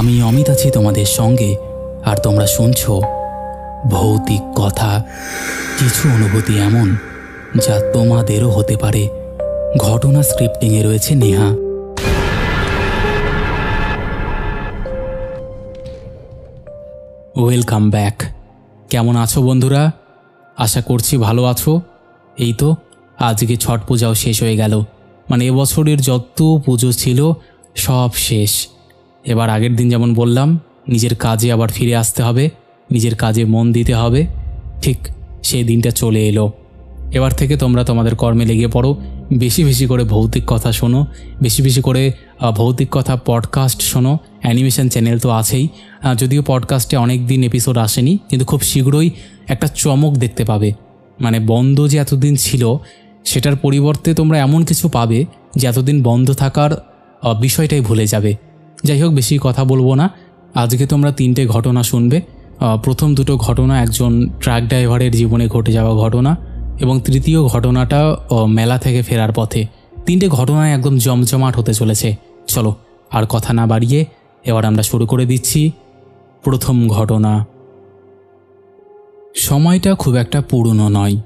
আমি অমিত আছি তোমাদের সঙ্গে, আর তোমরা শুনছো ভৌতিক কথা। কিছু অনুভূতি এমন যা তোমাদেরও হতে পারে। ঘটনা স্ক্রিপ্টিংয়ে রয়েছে নেহা। Welcome back. কেমন আছো বন্ধুরা? আশা করছি ভালো আছো। এই তো আজকে ছট পূজাও শেষ হয়ে গেল। মানে এবছরের যত পুজো ছিল সব শেষ। এবার আগের দিন যেমন বললাম, নিজের কাজে আবার ফিরে আসতে হবে, নিজের কাজে মন দিতে হবে। ঠিক সেই দিনটা চলে এলো। এবার থেকে তোমরা তোমাদের কর্মে লেগে পড়ো, বেশি বেশি করে ভৌতিক কথা শোনো, বেশি বেশি করে ভৌতিক কথা পডকাস্ট শোনো। অ্যানিমেশন চ্যানেল তো আছেই, যদিও পডকাস্টে অনেক দিন এপিসোড আসেনি, কিন্তু খুব শীঘ্রই একটা চমক দেখতে পাবে। মানে বন্ধ যে এতদিন ছিল সেটার পরিবর্তে তোমরা এমন কিছু পাবে যে এতদিন বন্ধ থাকার বিষয়টাই ভুলে যাবে। যাই হোক, বেশি কথা বলবো না। আজকে তোমরা 3টে ঘটনা শুনবে। প্রথম 2টো ঘটনা একজন ট্রাক ড্রাইভারের জীবনে ঘটে যাওয়া ঘটনা, এবং তৃতীয় ঘটনাটা মেলা থেকে ফেরার পথে। 3টে ঘটনায় একদম জমজমাট হতে চলেছে। চলো আর কথা না বাড়িয়ে এবার আমরা শুরু করে দিচ্ছি। প্রথম ঘটনা। সময়টা খুব একটা পুরনো নয়,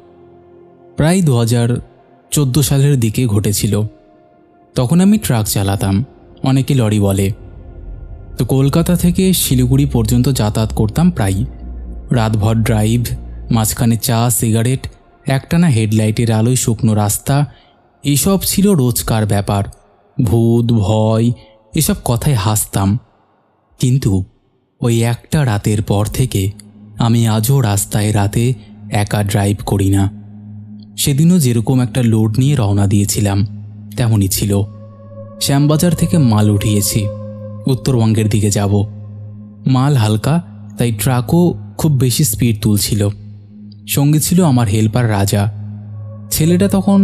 প্রায় 2014 সালের দিকে ঘটেছিল। তখন আমি ট্রাক চালাতাম, অনেকে লরি বলে। তো কলকাতা থেকে শিলিগুড়ি পর্যন্ত যাতায়াত করতাম প্রায়। রাতভর ড্রাইভ, মাঝখানে চা, সিগারেট, একটানা হেডলাইটের আলোয় শুকনো রাস্তা, এসব ছিল রোজকার ব্যাপার। ভূত ভয় এসব কথায় হাসতাম। কিন্তু ওই একটা রাতের পর থেকে আমি আজও রাস্তায় রাতে একা ড্রাইভ করি না। সেদিনও যেরকম একটা লোড নিয়ে রওনা দিয়েছিলাম তেমনই ছিল। শ্যামবাজার থেকে মাল উঠিয়েছি, উত্তরবঙ্গের দিকে যাব। মাল হালকা, তাই ট্রাকও খুব বেশি স্পিড তুলছিল। সঙ্গে ছিল আমার হেল্পার রাজা। ছেলেটা তখন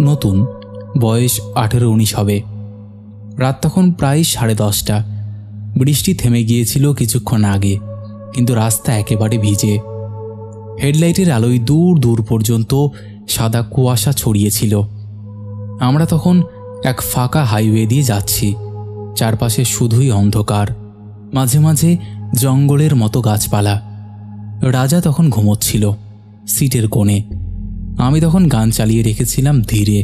নতুন, বয়স 18-19 হবে। রাত তখন প্রায় 10:30। বৃষ্টি থেমে গিয়েছিল কিছুক্ষণ আগে, কিন্তু রাস্তা একেবারে ভিজে। হেডলাইটের আলোয় দূর দূর পর্যন্ত সাদা কুয়াশা ছড়িয়েছিল। আমরা তখন এক ফাঁকা হাইওয়ে দিয়ে যাচ্ছি। চারপাশে শুধুই অন্ধকার, মাঝে মাঝে জঙ্গলের মতো গাছপালা। রাজা তখন ঘুমোচ্ছিল সিটের কোণে। আমি তখন গান চালিয়ে রেখেছিলাম ধীরে।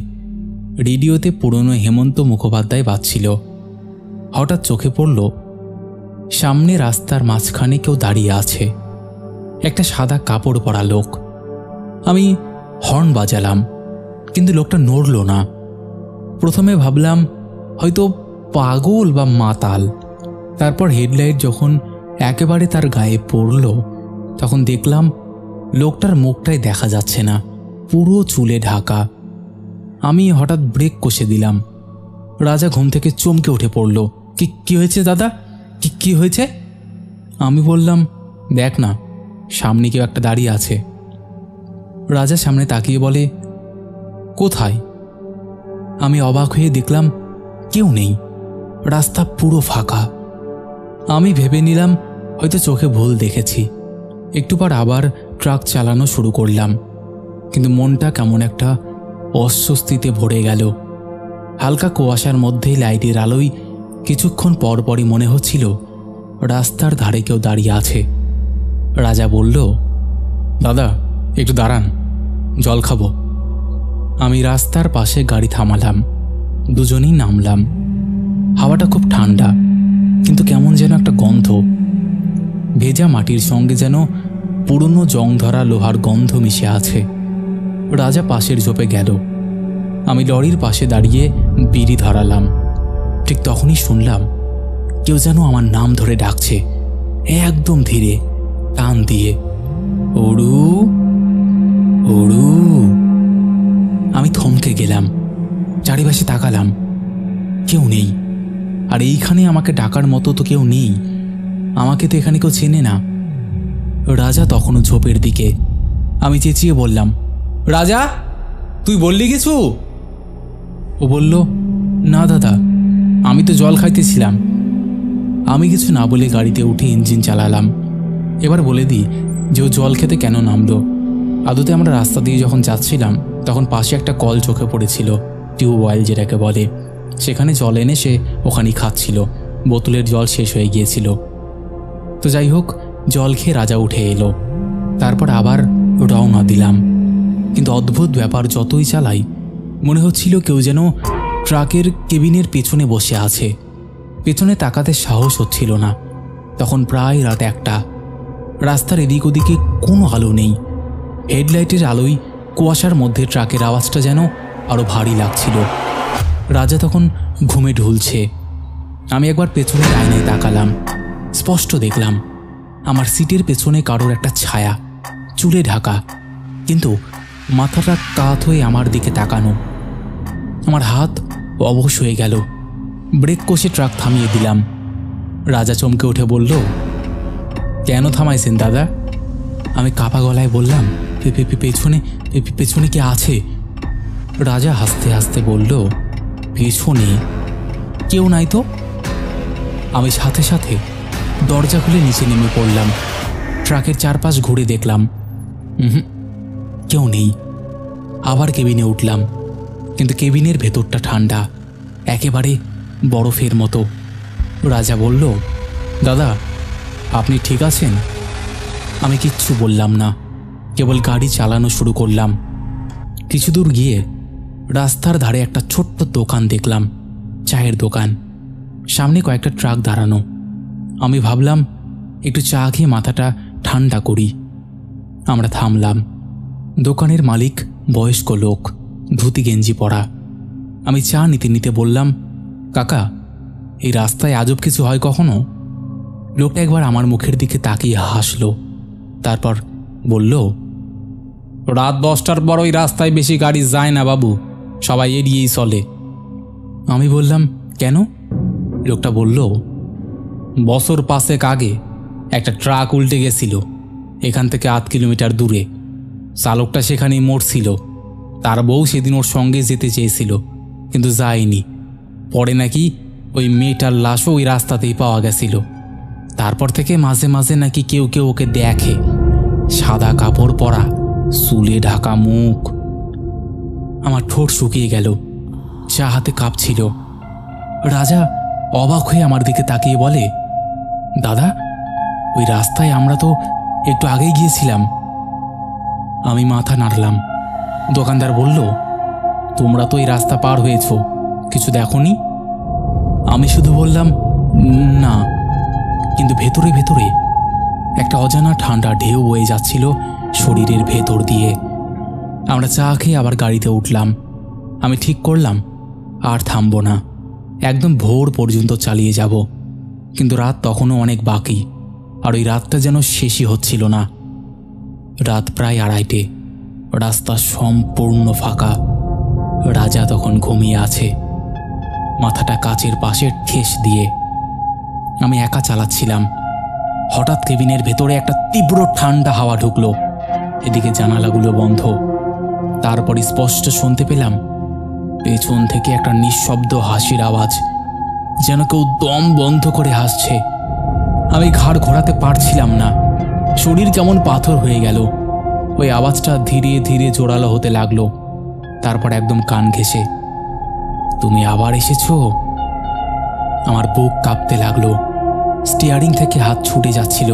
রেডিওতে পুরনো হেমন্ত মুখোপাধ্যায় বাজছিল। হঠাৎ চোখে পড়ল সামনে রাস্তার মাঝখানে কেউ দাঁড়িয়ে আছে, একটা সাদা কাপড় পরা লোক। আমি হর্ন বাজালাম, কিন্তু লোকটা নড়ল না। প্রথমে ভাবলাম হয়তো পাগল বা মাতাল। তারপর হেডলাইট যখন একেবারে তার গায়ে পড়ল, তখন দেখলাম লোকটার মুখটাই দেখা যাচ্ছে না, পুরো চুলে ঢাকা। আমি হঠাৎ ব্রেক কষে দিলাম। রাজা ঘুম থেকে চমকে উঠে পড়ল। কি হয়েছে দাদা? কি হয়েছে? আমি বললাম, দেখ না, সামনে কেউ একটা দাঁড়িয়ে আছে। রাজা সামনে তাকিয়ে বলে, কোথায়? আমি অবাক হয়ে দেখলাম কেউ নেই, রাস্তা পুরো ফাঁকা। আমি ভেবে নিলাম হয়তো চোখে ভুল দেখেছি। একটু পর আবার ট্রাক চালানো শুরু করলাম, কিন্তু মনটা কেমন একটা অস্বস্তিতে ভরে গেল। হালকা কুয়াশার মধ্যেই লাইটের আলোয় কিছুক্ষণ পরপরই মনে হচ্ছিল রাস্তার ধারে কেউ দাঁড়িয়ে আছে। রাজা বলল, দাদা একটু দাঁড়ান, জল খাবো। আমি রাস্তার পাশে গাড়ি থামালাম। দুজনেই নামলাম। হাওয়াটা খুব ঠান্ডা, কিন্তু কেমন যেন একটা গন্ধ। ভেজা মাটির সঙ্গে যেন পুরনো জং ধরা লোহার গন্ধ মিশে আছে। রাজা পাশের ঝোপে গেল। আমি লরির পাশে দাঁড়িয়ে বিড়ি ধরালাম। ঠিক তখনই শুনলাম কেউ যেন আমার নাম ধরে ডাকছে, একদম ধীরে, টান দিয়ে, ওড়ু ওড়ু। আমি থমকে গেলাম, চারিপাশে তাকালাম, কেউ নেই। আর এইখানে আমাকে ডাকার মতো তো কেউ নেই। আমাকে তো এখানে কেউ চেনে না। রাজা তখনও ঝোপের দিকে। আমি চেঁচিয়ে বললাম, রাজা তুই বললি কিছু? ও বলল, না দাদা, আমি তো জল খাইতেছিলাম। আমি কিছু না বলে গাড়িতে উঠে ইঞ্জিন চালালাম। এবার বলে দিই যে ও জল খেতে কেন নামলো। আদতে আমরা রাস্তা দিয়ে যখন যাচ্ছিলাম তখন পাশে একটা কল চোখে পড়েছিল, টিউবওয়েল যেটাকে বলে। সেখানে জল এনে সে ওখানেই খাচ্ছিল। বোতলের জল শেষ হয়ে গিয়েছিল। তো যাই হোক, জল খেয়ে রাজা উঠে এলো। তারপর আবার রওনা দিলাম। কিন্তু অদ্ভুত ব্যাপার, যতই চালাই মনে হচ্ছিল কেউ যেন ট্রাকের কেবিনের পেছনে বসে আছে। পেছনে তাকাতে সাহস হচ্ছিল না। তখন প্রায় রাত 1টা। রাস্তার এদিক ওদিকে কোনো আলো নেই। হেডলাইটের আলোয় কুয়াশার মধ্যে ট্রাকের আওয়াজটা যেন আরও ভারী লাগছিল। রাজা তখন ঘুমে ঢুলছে। আমি একবার পেছনের আয়নায় তাকালাম। স্পষ্ট দেখলাম আমার সিটের পেছনে কারোর একটা ছায়া, চুলে ঢাকা, কিন্তু মাথাটা কাত হয়ে আমার দিকে তাকানো। আমার হাত অবশ হয়ে গেল। ব্রেক কষে ট্রাক থামিয়ে দিলাম। রাজা চমকে উঠে বলল, কেন থামাইছেন দাদা? আমি কাপা গলায় বললাম, পেছনে পেছনে কে আছে? রাজা হাসতে হাসতে বলল, পেছনে কেউ নাই তো। আমি সাথে সাথে দরজা খুলে নিচে নেমে পড়লাম। ট্রাকের চারপাশ ঘুরে দেখলাম, কেউ নেই। আবার কেবিনে উঠলাম, কিন্তু কেবিনের ভেতরটা ঠান্ডা, একেবারে বরফের মতো। রাজা বলল, দাদা আপনি ঠিক আছেন? আমি কিচ্ছু বললাম না, কেবল গাড়ি চালানো শুরু করলাম। কিছু দূর গিয়ে রাস্তার ধারে একটা ছোট্ট দোকান দেখলাম, চায়ের দোকান। সামনে কয়েকটা ট্রাক দাঁড়ানো। আমি ভাবলাম একটু চা খেয়ে মাথাটা ঠান্ডা করি। আমরা থামলাম। দোকানের মালিক বয়স্ক লোক, ধুতি গেঞ্জি পরা। আমি চা নিতে নিতে বললাম, কাকা এই রাস্তায় আজব কিছু হয় কখনো? লোকটা একবার আমার মুখের দিকে তাকিয়ে হাসল, তারপর বলল, রাত 10টার পর ওই রাস্তায় বেশি গাড়ি যায় না বাবু, সবাই এড়িয়েই চলে। আমি বললাম, কেন? লোকটা বলল, বছর 5 আগে একটা ট্রাক উল্টে গেছিল এখান থেকে 8 কিলোমিটার দূরে। চালকটা সেখানেই মরছিল। তার বউ সেদিন ওর সঙ্গে যেতে চেয়েছিল, কিন্তু যায়নি। পরে নাকি ওই মেয়েটার লাশও ওই রাস্তাতেই পাওয়া গেছিল। তারপর থেকে মাঝে মাঝে নাকি কেউ কেউ ওকে দেখে, সাদা কাপড় পরা, চুলে ঢাকা মুখ। আমার ঠোঁট শুকিয়ে গেল, চা হাতে কাঁপছিল। রাজা অবাক হয়ে আমার দিকে তাকিয়ে বলে, দাদা ওই রাস্তায় আমরা তো একটু আগেই গিয়েছিলাম। আমি মাথা নাড়লাম। দোকানদার বলল, তোমরা তো এই রাস্তা পার হয়েছ, কিছু দেখোনি? আমি শুধু বললাম, না। কিন্তু ভেতরে ভেতরে একটা অজানা ঠান্ডা ঢেউ বয়ে যাচ্ছিল শরীরের ভেতর দিয়ে। আমরা চা খেয়ে আবার গাড়িতে উঠলাম। আমি ঠিক করলাম আর থামব না, একদম ভোর পর্যন্ত চালিয়ে যাব। কিন্তু রাত তখনও অনেক বাকি, আর ওই রাতটা যেন শেষই হচ্ছিল না। রাত প্রায় 2:30। রাস্তা সম্পূর্ণ ফাঁকা। রাজা তখন ঘুমিয়ে আছে, মাথাটা কাচের পাশে ঠেস দিয়ে। আমি একা চালাচ্ছিলাম। হঠাৎ কেবিনের ভেতরে একটা তীব্র ঠান্ডা হাওয়া ঢুকলো। এদিকে জানালাগুলো বন্ধ। তারপর স্পষ্ট শুনতে পেলাম পেছন থেকে একটা নিঃশব্দ হাসির আওয়াজ, যেন কেউ দম বন্ধ করে হাসছে। আমি ঘাড় ঘোরাতে পারছিলাম না, শরীর কেমন পাথর হয়ে গেল। ওই আওয়াজটা ধীরে ধীরে জোরালো হতে লাগলো। তারপর একদম কান ঘেঁষে, তুমি আবার এসেছো? আমার বুক কাঁপতে লাগলো। স্টিয়ারিং থেকে হাত ছুটে যাচ্ছিল।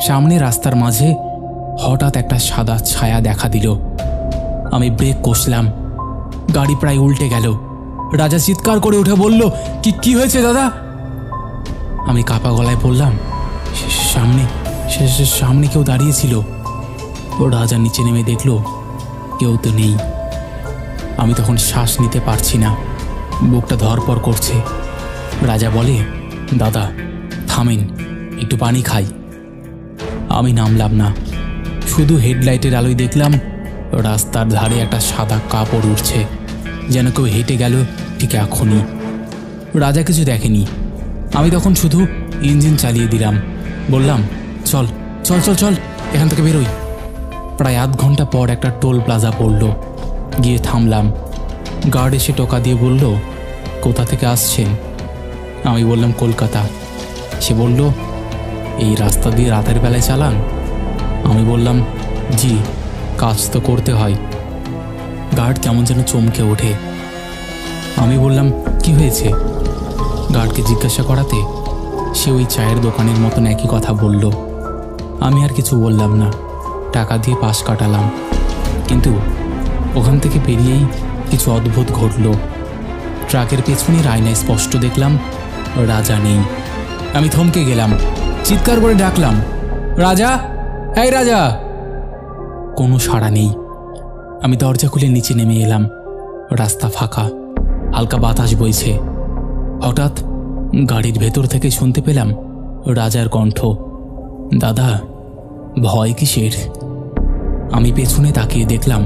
সামনে রাস্তার মাঝে হঠাৎ একটা সাদা ছায়া দেখা দিল। আমি ব্রেক কষলাম। গাড়ি প্রায় উল্টে গেল। রাজা চিৎকার করে উঠে বলল, কি হয়েছে দাদা? আমি কাপা গলায় বললাম, সামনে সামনে কেউ দাঁড়িয়েছিল। ও রাজা নিচে নেমে দেখল কেউ তো নেই। আমি তখন শ্বাস নিতে পারছি না, বুকটা ধরপড় করছে। রাজা বলে, দাদা থামেন, একটু পানি খাই। আমি নামলাম না, শুধু হেডলাইটের আলোয় দেখলাম রাস্তার ধারে একটা সাদা কাপড় উঠছে, যেন কেউ হেঁটে গেল ঠিক এখনই। রাজা কিছু দেখেনি। আমি তখন শুধু ইঞ্জিন চালিয়ে দিলাম। বললাম, চল চল চল চল, এখান থেকে বেরোই। প্রায় আধ ঘন্টা পর একটা টোল প্লাজা পড়ল। গিয়ে থামলাম। গার্ড এসে টোকা দিয়ে বলল, কোথা থেকে আসছেন? আমি বললাম, কলকাতা। সে বলল, এই রাস্তা দিয়ে রাতের বেলায় চালান? আমি বললাম, জি, কাজ তো করতে হয়। গার্ড কেমন যেন চমকে ওঠে। আমি বললাম, কি হয়েছে? গার্ডকে জিজ্ঞাসা করাতে সে ওই চায়ের দোকানের মতন একই কথা বলল। আমি আর কিছু বললাম না, টাকা দিয়ে পাশ কাটালাম। কিন্তু ওখান থেকে বেরিয়েই কিছু অদ্ভুত ঘটল। ট্রাকের পেছনের আয়নায় স্পষ্ট দেখলাম রাজা নেই। আমি থমকে গেলাম, চিৎকার করে ডাকলাম, রাজা, এই রাজা! কোনো সাড়া নেই। আমি দরজা খুলে নিচে নেমে এলাম। রাস্তা ফাঁকা, হালকা বাতাস বইছে। হঠাৎ গাড়ির ভেতর থেকে শুনতে পেলাম রাজার কণ্ঠ, দাদা, ভয় কিসের? আমি পেছনে তাকিয়ে দেখলাম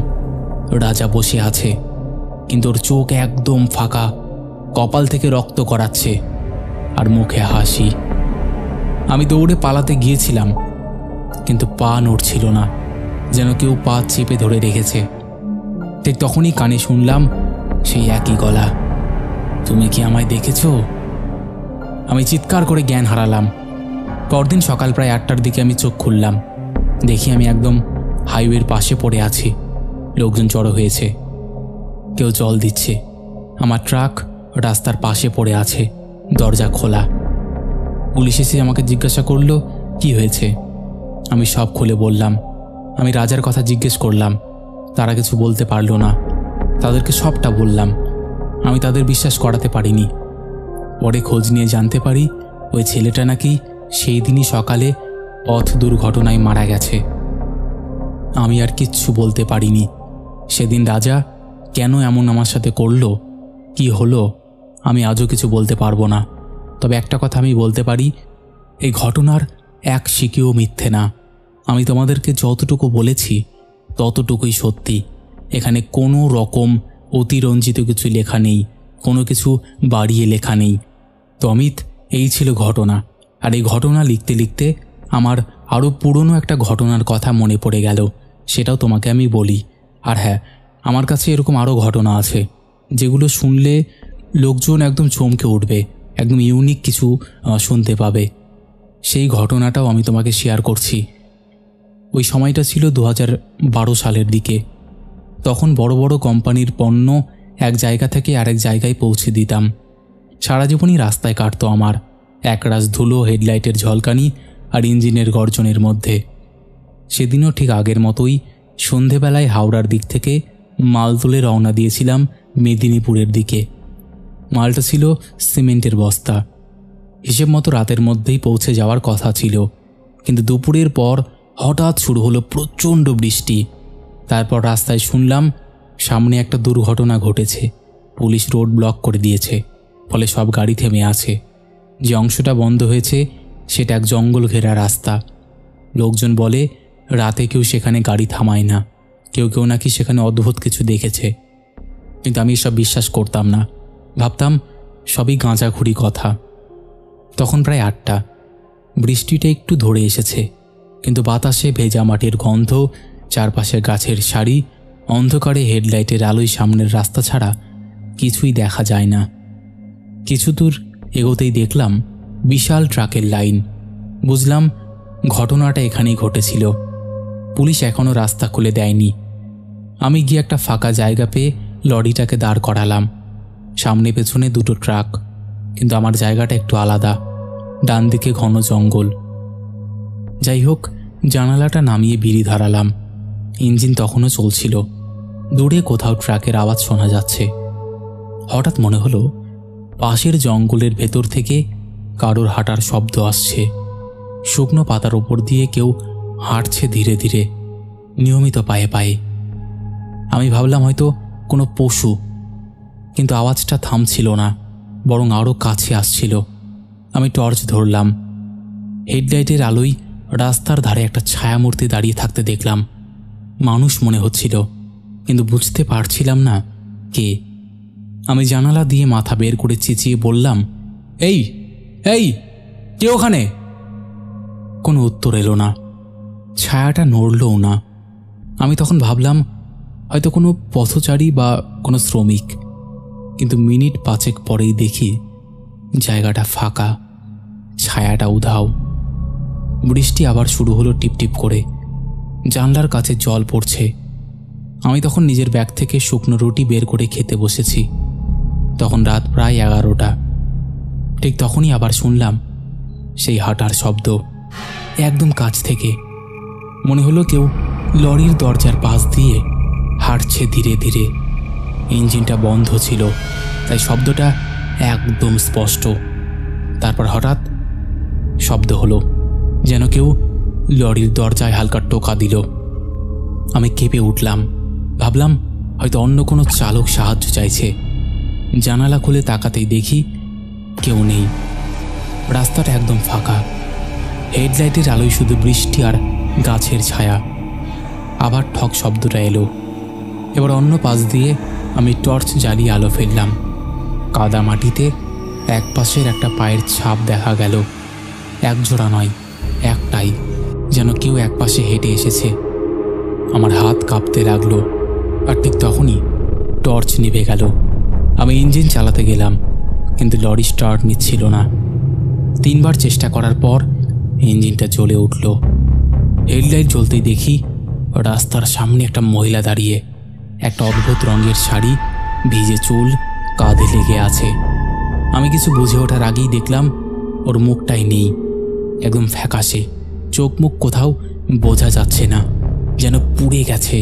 রাজা বসে আছে, কিন্তু ওর চোখ একদম ফাঁকা, কপাল থেকে রক্ত গড়াচ্ছে আর মুখে হাসি। আমি দৌড়ে পালাতে গিয়েছিলাম, কিন্তু পা নড়ছিল না, যেন কেউ পা চেপে ধরে রেখেছে। ঠিক তখনই কানে শুনলাম সেই একই গলা, তুমি কি আমায় দেখেছো? আমি চিৎকার করে জ্ঞান হারালাম। পরদিন সকাল প্রায় 8টার দিকে আমি চোখ খুললাম। দেখি আমি একদম হাইওয়ের পাশে পড়ে আছি। লোকজন জড়ো হয়েছে, কেউ জল দিচ্ছে। আমার ট্রাক রাস্তার পাশে পড়ে আছে, দরজা খোলা। পুলিশ এসে আমাকে জিজ্ঞাসা করলো কি হয়েছে। আমি সব খুলে বললাম। আমি রাজার কথা জিজ্ঞেস করলাম, তারা কিছু বলতে পারলো না। তাদেরকে সবটা বললাম। আমি তাদের বিশ্বাস করাতে পারিনি। পরে খোঁজ নিয়ে জানতে পারি ওই ছেলেটা নাকি সেই দিনই সকালে পথ দুর্ঘটনায় মারা গেছে। আমি আর কিচ্ছু বলতে পারিনি। সেদিন রাজা কেন এমন আমার সাথে করলো, কি হলো, আমি আজও কিছু বলতে পারবো না। তবে একটা কথা আমি বলতে পারি, এই ঘটনার এক শিকেও মিথ্যে না। আমি তোমাদেরকে যতটুকু বলেছি ততটুকুই সত্যি। এখানে কোনো রকম অতিরঞ্জিত কিছু লেখা নেই, কোনো কিছু বাড়িয়ে লেখা নেই। তো অমিত, এই ছিল ঘটনা। আর এই ঘটনা লিখতে লিখতে আমার আরও পুরনো একটা ঘটনার কথা মনে পড়ে গেল, সেটাও তোমাকে আমি বলি। আর হ্যাঁ, আমার কাছে এরকম আরও ঘটনা আছে যেগুলো শুনলে লোকজন একদম চমকে উঠবে, একদম ইউনিক কিছু শুনতে পাবে। সেই ঘটনাটাও আমি তোমাকে শেয়ার করছি। ওই সময়টা ছিল 2012 সালের দিকে। তখন বড় বড় কোম্পানির পণ্য এক জায়গা থেকে আরেক জায়গায় পৌঁছে দিতাম। সারা জীবনই রাস্তায় কাটতো আমার, একরাশ ধুলো, হেডলাইটের ঝলকানি আর ইঞ্জিনের গর্জনের মধ্যে। সেদিনও ঠিক আগের মতোই সন্ধেবেলায় হাওড়ার দিক থেকে মাল তুলে রওনা দিয়েছিলাম মেদিনীপুরের দিকে। মালটা ছিল সিমেন্টের বস্তা। হিসেব মতো রাতের মধ্যেই পৌঁছে যাওয়ার কথা ছিল, কিন্তু দুপুরের পর হঠাৎ শুরু হলো প্রচণ্ড বৃষ্টি। তারপর রাস্তায় শুনলাম সামনে একটা দুর্ঘটনা ঘটেছে। পুলিশ রোড ব্লক করে দিয়েছে, ফলে সব গাড়ি থেমে আছে। যে অংশটা বন্ধ হয়েছে সেটা এক জঙ্গল ঘেরা রাস্তা। লোকজন বলে রাতে কেউ সেখানে গাড়ি থামায় না, কেউ কেউ নাকি সেখানে অদ্ভুত কিছু দেখেছে। কিন্তু আমি এসব বিশ্বাস করতাম না, ভাবতাম সবই গাঁজাখুরি কথা। তখন প্রায় 8টা। বৃষ্টিটা একটু ধরে এসেছে, কিন্তু বাতাসে ভেজা মাটির গন্ধ, চারপাশের গাছের সারি, অন্ধকারে হেডলাইটের আলোয় সামনের রাস্তা ছাড়া কিছুই দেখা যায় না। কিছু দূর এগোতেই দেখলাম বিশাল ট্রাকের লাইন। বুঝলাম ঘটনাটা এখানেই ঘটেছিল। পুলিশ এখনও রাস্তা খুলে দেয়নি। আমি গিয়ে একটা ফাঁকা জায়গা পেয়ে লরিটাকে দাঁড় করালাম। সামনে পেছনে দুটো ট্রাক, কিন্তু আমার জায়গাটা একটু আলাদা, ডান দিকে ঘন জঙ্গল। যাই হোক, জানালাটা নামিয়ে বিড়ি ধরালাম। ইঞ্জিন তখনও চলছিল। দূরে কোথাও ট্রাকের আওয়াজ শোনা যাচ্ছে। হঠাৎ মনে হলো পাশের জঙ্গলের ভেতর থেকে কারোর হাঁটার শব্দ আসছে। শুকনো পাতার ওপর দিয়ে কেউ হাঁটছে ধীরে ধীরে, নিয়মিত পায়ে পায়ে। আমি ভাবলাম হয়তো কোনো পশু, কিন্তু আওয়াজটা থামছিল না, বরং আরও কাছে আসছিল। আমি টর্চ ধরলাম। হেডলাইটের আলোয় রাস্তার ধারে একটা ছায়ামূর্তি দাঁড়িয়ে থাকতে দেখলাম। মানুষ মনে হচ্ছিল, কিন্তু বুঝতে পারছিলাম না কে। আমি জানালা দিয়ে মাথা বের করে চেঁচিয়ে বললাম, এই এই, কে ওখানে? কোনো উত্তর এলো না, ছায়াটা নড়লও না। আমি তখন ভাবলাম হয়তো কোনো পথচারী বা কোনো শ্রমিক, কিন্তু মিনিট 5 পরেই দেখি জায়গাটা ফাঁকা, ছায়াটা উধাও। বৃষ্টি আবার শুরু হলো টিপটিপ করে, জানলার কাছে জল পড়ছে। আমি তখন নিজের ব্যাগ থেকে শুকনো রুটি বের করে খেতে বসেছি। তখন রাত প্রায় 11টা। ঠিক তখনই আবার শুনলাম সেই হাঁটার শব্দ, একদম কাছ থেকে। মনে হলো কেউ লরির দরজার পাশ দিয়ে হাঁটছে ধীরে ধীরে। ইঞ্জিনটা বন্ধ ছিল, তাই শব্দটা একদম স্পষ্ট। তারপর হঠাৎ শব্দ হলো, যেন কেউ লরির দরজায় হালকা টোকা দিল। আমি কেঁপে উঠলাম, ভাবলাম হয়তো অন্য কোনো চালক সাহায্য চাইছে। জানালা খুলে তাকাতেই দেখি কেউ নেই, রাস্তাটা একদম ফাঁকা। হেডলাইটের আলোয় শুধু বৃষ্টি আর গাছের ছায়া। আবার ঠক শব্দটা এলো। এবার অন্য পাশ দিয়ে আমি টর্চ জ্বালিয়ে আলো ফেললাম। কাদা মাটিতে এক পাশের একটা পায়ের ছাপ দেখা গেল। এক জোড়া নয়, একটাই, যেন কেউ এক পাশে হেঁটে এসেছে। আমার হাত কাঁপতে লাগলো, আর ঠিক তখনই টর্চ নিভে গেল। আমি ইঞ্জিন চালাতে গেলাম, কিন্তু লরি স্টার্ট নিচ্ছিল না। 3 বার চেষ্টা করার পর ইঞ্জিনটা জ্বলে উঠল। হেডলাইট জ্বলতেই দেখি রাস্তার সামনে একটা মহিলা দাঁড়িয়ে। একটা অদ্ভুত রঙের শাড়ি, ভিজে চুল, কাঁধে লেগে আছে। আমি কিছু বুঝে ওঠার আগেই দেখলাম ওর মুখটাই নেই, একদম ফ্যাকাশে। চোখ মুখ কোথাও বোঝা যাচ্ছে না, যেন পুড়ে গেছে।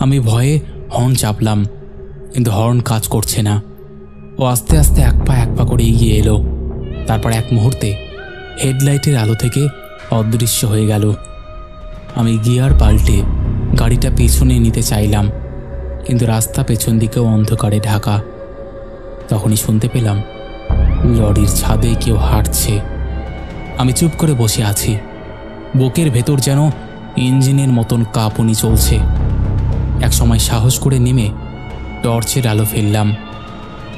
আমি ভয়ে হর্ন চাপলাম, কিন্তু হর্ন কাজ করছে না। ও আস্তে আস্তে এক পা করে এগিয়ে এলো। তারপর এক মুহূর্তে হেডলাইটের আলো থেকে অদৃশ্য হয়ে গেল। আমি গিয়ার পাল্টে গাড়িটা পেছনে নিতে চাইলাম, কিন্তু রাস্তা পেছন দিকেও অন্ধকারে ঢাকা। তখনই শুনতে পেলাম লরির ছাদে কেউ হাঁটছে। আমি চুপ করে বসে আছি, বুকের ভেতর যেন ইঞ্জিনের মতন কাঁপুনি চলছে। এক সময় সাহস করে নেমে টর্চের আলো ফেললাম।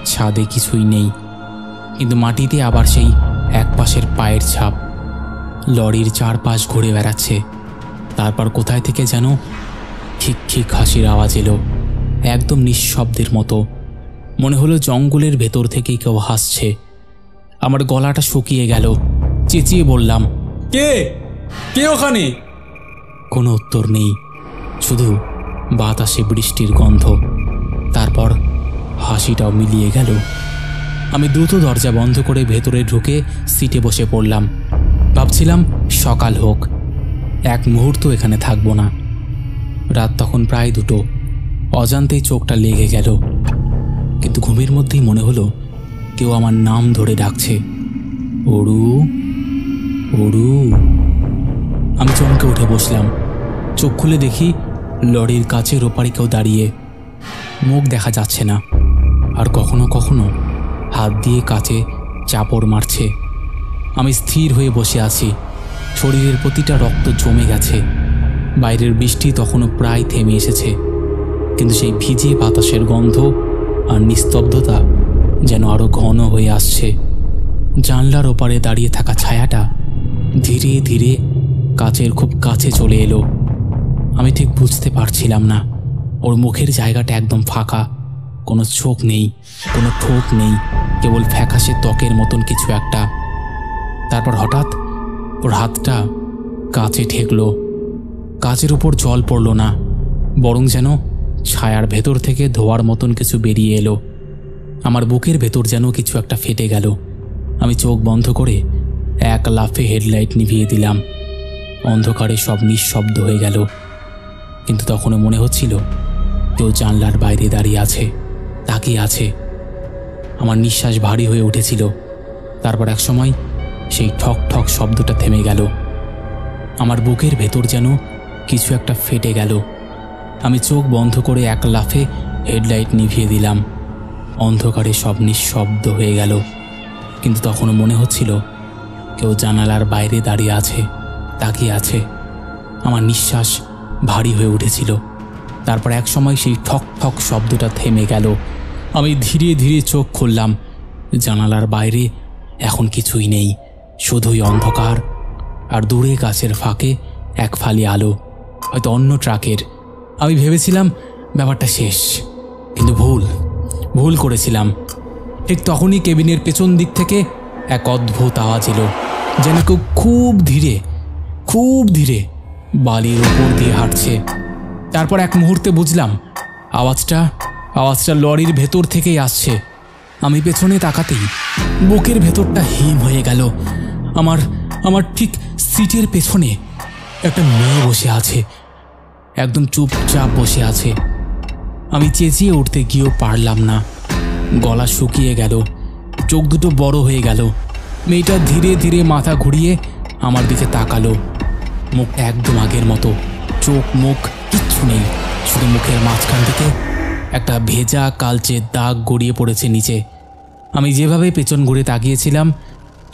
ছাদে কিছুই নেই, কিন্তু মাটিতে আবার সেই এক পাশের পায়ের ছাপ। লরির চারপাশ ঘুরে বেড়াচ্ছে। তারপর কোথায় থেকে যেন খিক খিক হাসির আওয়াজ এলো, একদম নিঃশব্দের মতো। মনে হলো জঙ্গলের ভেতর থেকেই কেউ হাসছে। আমার গলাটা শুকিয়ে গেল। চেঁচিয়ে বললাম, কে কে ওখানে? কোনো উত্তর নেই, শুধু বাতাসে বৃষ্টির গন্ধ। তারপর হাসিটাও মিলিয়ে গেল। আমি দ্রুত দরজা বন্ধ করে ভেতরে ঢুকে সিটে বসে পড়লাম। ভাবছিলাম সকাল হোক, এক মুহূর্ত এখানে থাকবো না। রাত তখন প্রায় 2টো। অজান্তেই চোখটা লেগে গেল, কিন্তু ঘুমের মধ্যেই মনে হলো কেউ আমার নাম ধরে ডাকছে, অরু, অরু। আমি চমকে উঠে বসলাম। চোখ খুলে দেখি লরির কাছের ওপারে কেউ দাঁড়িয়ে। মুখ দেখা যাচ্ছে না, আর কখনো কখনো হাত দিয়ে কাছে চাপড় মারছে। আমি স্থির হয়ে বসে আছি, শরীরের প্রতিটা রক্ত জমে গেছে। বাইরের বৃষ্টি তখনও প্রায় থেমে এসেছে, কিন্তু সেই ভিজে বাতাসের গন্ধ আর নিস্তব্ধতা যেন আরো ঘন হয়ে আসছে। জানলার ওপারে দাঁড়িয়ে থাকা ছায়াটা ধীরে ধীরে কাচের খুব কাছে চলে এলো। আমি ঠিক বুঝতে পারছিলাম না। ওর মুখের জায়গাটা একদম ফাঁকা, কোনো চোখ নেই, কোনো ঠোঁট নেই, কেবল ফ্যাকাশে ত্বকের মতন কিছু একটা। তারপর হঠাৎ ওর হাতটা কাচে ঠেকলো। কাচের উপর জল পড়ল না, বরং যেন ছায়ার ভেতর থেকে ধোয়ার মতন কিছু বেরিয়ে এলো। আমার বুকের ভেতর যেন কিছু একটা ফেটে গেল। আমি চোখ বন্ধ করে এক লাফে হেডলাইট নিভিয়ে দিলাম। অন্ধকারে সব নিঃশব্দ হয়ে গেল, কিন্তু তখনও মনে হচ্ছিল কেউ জানলার বাইরে দাঁড়িয়ে আছে, তাকিয়ে আছে। আমার নিঃশ্বাস ভারী হয়ে উঠেছিল। তারপর এক সময় সেই ঠক ঠক শব্দটা থেমে গেল। আমার বুকের ভেতর যেন কিছু একটা ফেটে গেল। আমি চোখ বন্ধ করে এক লাফে হেডলাইট নিভিয়ে দিলাম। অন্ধকারে সব নিঃশব্দ হয়ে গেল, কিন্তু তখনও মনে হচ্ছিল কেউ জানালার বাইরে দাঁড়িয়ে আছে, তাকিয়ে আছে। আমার নিঃশ্বাস ভারী হয়ে উঠেছিল। তারপর এক সময় সেই ঠক ঠক শব্দটা থেমে গেল। আমি ধীরে ধীরে চোখ খুললাম। জানালার বাইরে এখন কিছুই নেই, শুধুই অন্ধকার, আর দূরে গাছের ফাঁকে এক ফালি আলো, হয়তো অন্য ট্রাকের। আমি ভেবেছিলাম ব্যাপারটা শেষ, কিন্তু ভুল করেছিলাম। ঠিক তখনই কেবিনের পেছন দিক থেকে এক অদ্ভুত আওয়াজ এলো, যেন কেউ খুব ধীরে বালির উপর দিয়ে হাঁটছে। তারপর এক মুহূর্তে বুঝলাম আওয়াজটা লরির ভেতর থেকেই আসছে। আমি পেছনে তাকাতেই বুকের ভেতরটা হিম হয়ে গেল। আমার আমার ঠিক সিটের পেছনে একটা মেয়ে বসে আছে, একদম চুপচাপ বসে আছে। আমি চেঁচিয়ে উঠতে গিয়েও পারলাম না, গলা শুকিয়ে গেল, চোখ দুটো বড় হয়ে গেল। মেয়েটা ধীরে ধীরে মাথা ঘুরিয়ে আমার দিকে তাকালো। মুখটা একদম আগের মতো, চোখ মুখ কিচ্ছু নেই, শুধু মুখের মাঝখান থেকে একটা ভেজা কালচে দাগ গড়িয়ে পড়েছে নিচে। আমি যেভাবে পেছন ঘুরে তাকিয়েছিলাম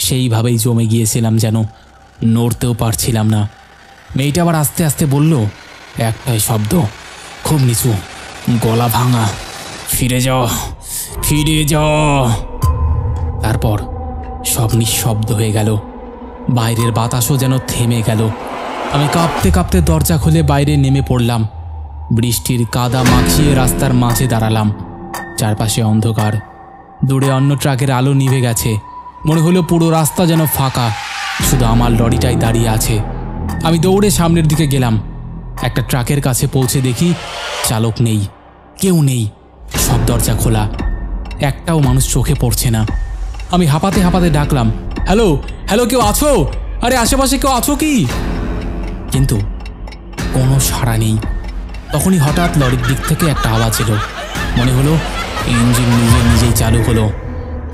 সেইভাবেই জমে গিয়েছিলাম, যেন নড়তেও পারছিলাম না। মেয়েটা আবার আস্তে আস্তে বলল, একটাই শব্দ, খুব নিচু, গলা ভাঙা, ফিরে যাও, ফিরে যাও। তারপর সব নিঃশব্দ হয়ে গেল, বাইরের বাতাসও যেন থেমে গেল। আমি কাঁপতে কাঁপতে দরজা খুলে বাইরে নেমে পড়লাম। বৃষ্টির কাদা মাখিয়ে রাস্তার মাঝে দাঁড়ালাম। চারপাশে অন্ধকার, দূরে অন্য ট্রাকের আলো নিভে গেছে। মনে হলো পুরো রাস্তা যেন ফাঁকা, শুধু আমার লরিটাই দাঁড়িয়ে আছে। আমি দৌড়ে সামনের দিকে গেলাম। একটা ট্রাকের কাছে পৌঁছে দেখি চালক নেই, কেউ নেই, সব দরজা খোলা, একটাও মানুষ চোখে পড়ছে না। আমি হাঁপাতে হাঁপাতে ডাকলাম, হ্যালো হ্যালো, কেউ আছো? আরে আশেপাশে কেউ আছো কি? কিন্তু কোনো সাড়া নেই। তখনই হঠাৎ লরির দিক থেকে একটা আওয়াজ এলো। মনে হলো ইঞ্জিন নিজেই চালু হলো।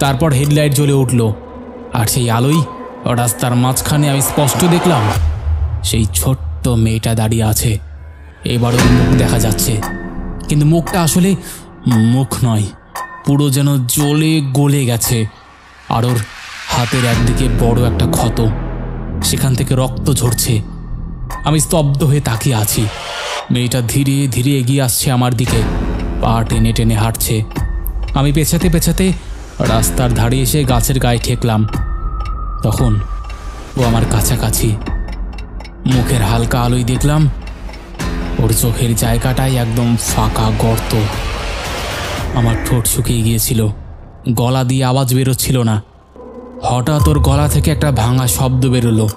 তারপর হেডলাইট জ্বলে উঠল, আর সেই আলোই রাস্তার মাঝখানে আমি স্পষ্ট দেখলাম সেই ছোট্ট মেয়েটা দাঁড়িয়ে আছে। এবারও মুখ দেখা যাচ্ছে, কিন্তু মুখটা আসলে মুখ নয়, পুরো যেন জ্বলে গলে গেছে। আর ওর হাতের একদিকে বড় একটা ক্ষত, সেখান থেকে রক্ত ঝরছে। আমি স্তব্ধ হয়ে তাকিয়ে আছি। মেয়েটা ধীরে ধীরে এগিয়ে আসছে আমার দিকে, পা টেনে টেনে হাঁটছে। আমি পেছাতে পেছাতে রাস্তার ধারে এসে গাছের গায়ে ঠেকলাম। তখন ও আমার কাছাকাছি। মুখের হালকা আলোয় দেখলাম ওর চোখের জায়গাটাই একদম ফাঁকা গর্ত। আমার ঠোঁট শুকিয়ে গিয়েছিল, গলা দিয়ে আওয়াজ বেরোচ্ছিল না। হঠাৎ ওর গলা থেকে একটা ভাঙা শব্দ বেরোলো,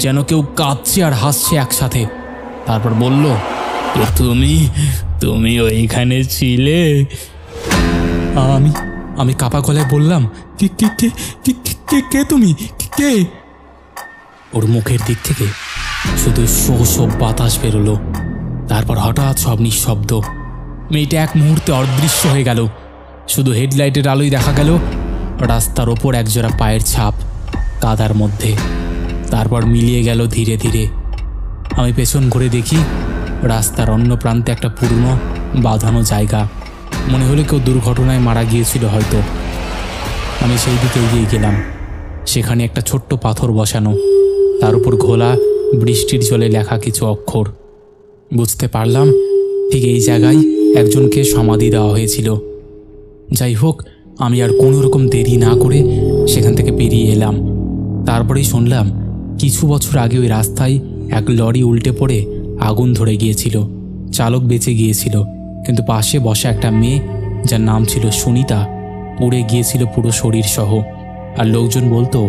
যেন কেউ কাঁদছে আর হাসছে একসাথে। তারপর বলল, তুমি তুমি ওইখানে ছিলে? আমি কাপা গলায় বললাম, কে কে কে কে কে তুমি, কে? ওর মুখের দিক থেকে শুধু শো শো বাতাস বেরোলো। তারপর হঠাৎ সব নিঃশব্দ। মেয়েটা এক মুহূর্তে অদৃশ্য হয়ে গেল। শুধু হেডলাইটের আলোয় দেখা গেল রাস্তার ওপর একজোড়া পায়ের ছাপ কাদার মধ্যে। তারপর মিলিয়ে গেল ধীরে ধীরে। আমি পেছন ঘুরে দেখি রাস্তার অন্য প্রান্তে একটা পুরনো বাঁধানো জায়গা। মনে হলো কেউ দুর্ঘটনায় মারা গিয়েছিল হয়তো। আমি সেই দিকে এগিয়ে গেলাম। সেখানে একটা ছোট্ট পাথর বসানো, তার উপর ঘোলা বৃষ্টির জলে লেখা কিছু অক্ষর। বুঝতে পারলাম ঠিক এই জায়গায় একজনকে সমাধি দেওয়া হয়েছিল। যাই হোক, আমি আর কোনো রকম দেরি না করে সেখান থেকে বেরিয়ে এলাম। তারপরেই শুনলাম কিছু বছর আগে ওই রাস্তায় এক লরি উল্টে পড়ে আগুন ধরে গিয়েছিল। চালক বেঁচে গিয়েছিল, কিন্তু পাশে বসা একটা মেয়ে, যার নাম ছিল সুনিতা, পুড়ে গিয়েছিল পুরো শরীর সহ। আর লোকজন বলতো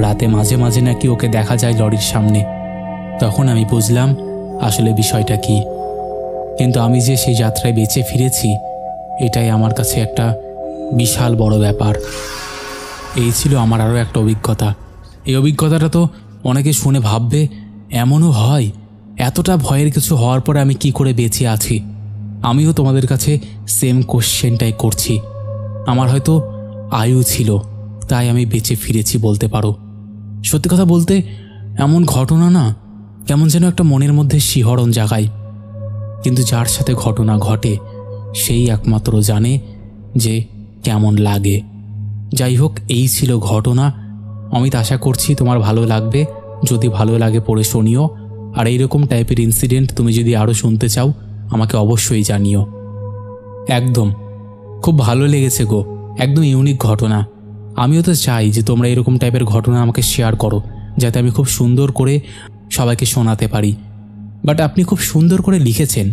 রাতে মাঝে মাঝে নাকি ওকে দেখা যায় লরির সামনে। তখন আমি বুঝলাম আসলে বিষয়টা কি। কিন্তু আমি যে সেই যাত্রায় বেঁচে ফিরেছি, এটাই আমার কাছে একটা বিশাল বড় ব্যাপার। এই ছিল আমার আরও একটা অভিজ্ঞতা। এই অভিজ্ঞতাটা তো অনেকে শুনে ভাববে, এমনও হয়? এতটা ভয়ের কিছু হওয়ার পরে আমি কি করে বেঁচে আছি? আমিও তোমাদের কাছে সেম কোশ্চেনটাই করছি। আমার হয়তো আয়ু ছিল, তাই আমি বেঁচে ফিরেছি বলতে পারো। সত্যি কথা বলতে এমন ঘটনা না কেমন যেন একটা মনের মধ্যে শিহরণ জাগায়। কিন্তু যার সাথে ঘটনা ঘটে সেই একমাত্র জানে যে কেমন লাগে। যাই হোক, এই ছিল ঘটনা। অমিত আশা করছি তোমার ভালো লাগবে। যদি ভালো লাগে পড়ে শুনিও। আর এইরকম টাইপের ইনসিডেন্ট তুমি যদি আরও শুনতে চাও আমাকে অবশ্যই জানিও। একদম খুব ভালো লেগেছে গো, একদম ইউনিক ঘটনা। আমিও তো চাই যে তোমরা এরকম টাইপের ঘটনা আমাকে শেয়ার করো, যাতে আমি খুব সুন্দর করে সবাইকে শোনাতে পারি। বাট আপনি খুব সুন্দর করে লিখেছেন,